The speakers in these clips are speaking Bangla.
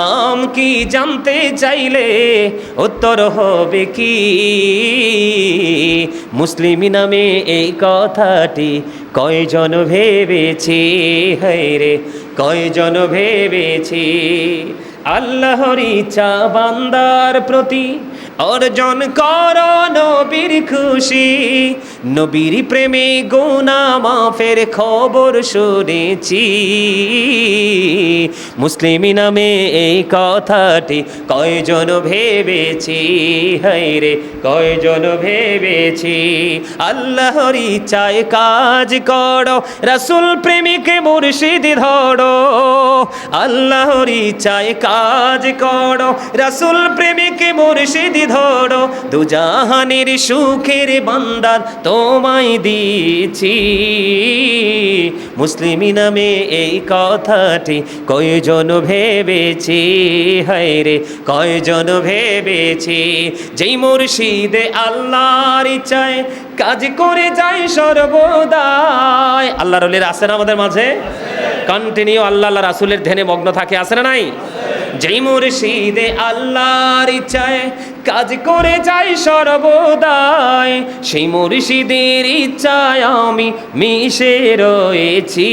নাম কি জানতে চাইলে উত্তর হবে কি? মুসলিম নামে এই কথাটি কয়জন ভেবেছি, হায়রে কয়জন ভেবেছি। আল্লাহর ইচ্ছা বান্দার প্রতি অর্জন কর নবীর খুশি, নবীর প্রেমে গুনাহ মাফের খবর শুনেছি। মুসলিম নামে এই কথাটি কয়জন ভেবেছি, হায়রে কয়জন ভেবেছি। আল্লাহর ইচ্ছায় কাজ করো, রাসূল প্রেমিকে মুর্শিদ ধরো। আল্লাহর ইচ্ছায় কাজ করো, রাসূল প্রেমিকে মুর্শিদ ধরো। দুজাহানের সুখের বান্দার তোমায় দিয়েছি। মুসলিম নামে এই কথাটি কয়জন ভেবেছি, হায়রে কয়জন ভেবেছি। যেই মুর্শিদে আল্লাহর ইচ্ছায় কাজ করে যায় সর্বদাই। আল্লাহর ওলিরা আছেন আমাদের মাঝে, কন্টিনিউ আল্লাহ আল্লাহ রাসূলের ধ্যানে মগ্ন থাকে, আছে না নাই? যেই মুর্শিদে আল্লাহর ইচ্ছায় কাজ করে যায় সর্বদাই, সেই মুর্শিদের ইচ্ছায় আমি মিশে রয়েছি।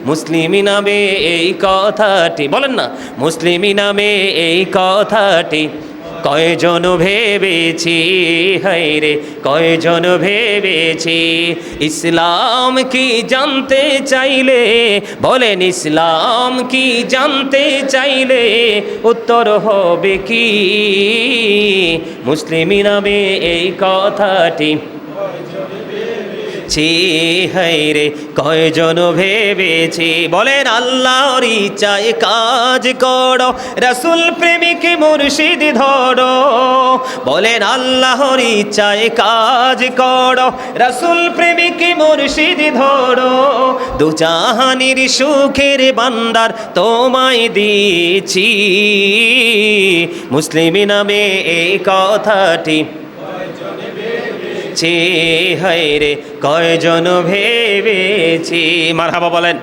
মুসলিম নামে এই কথাটি, বলেন না, মুসলিম নামে এই কথাটি কয়জন ভেবেছি, হায়রে কয়জন ভেবেছি। ইসলাম কি জানতে চাইলে, বলেন ইসলাম কি জানতে চাইলে উত্তর হবে কি? মুসলিম নামে এই কথাটি হায়রে কয়জন ভেবেছি। বলেন আল্লাহর ইচ্ছায় কাজ করো, রাসূল প্রেমিকে মুর্শিদ ধরো। বলেন আল্লাহর ইচ্ছায় কাজ করো, রাসূল প্রেমিকে মুর্শিদ ধরো। দুজাহানের সুখের বান্দার তোমায় দিয়েছি। মুসলিম নামে এই কথাটি হায়রে কয়জন ভেবেছি। মারহাবা বলেন।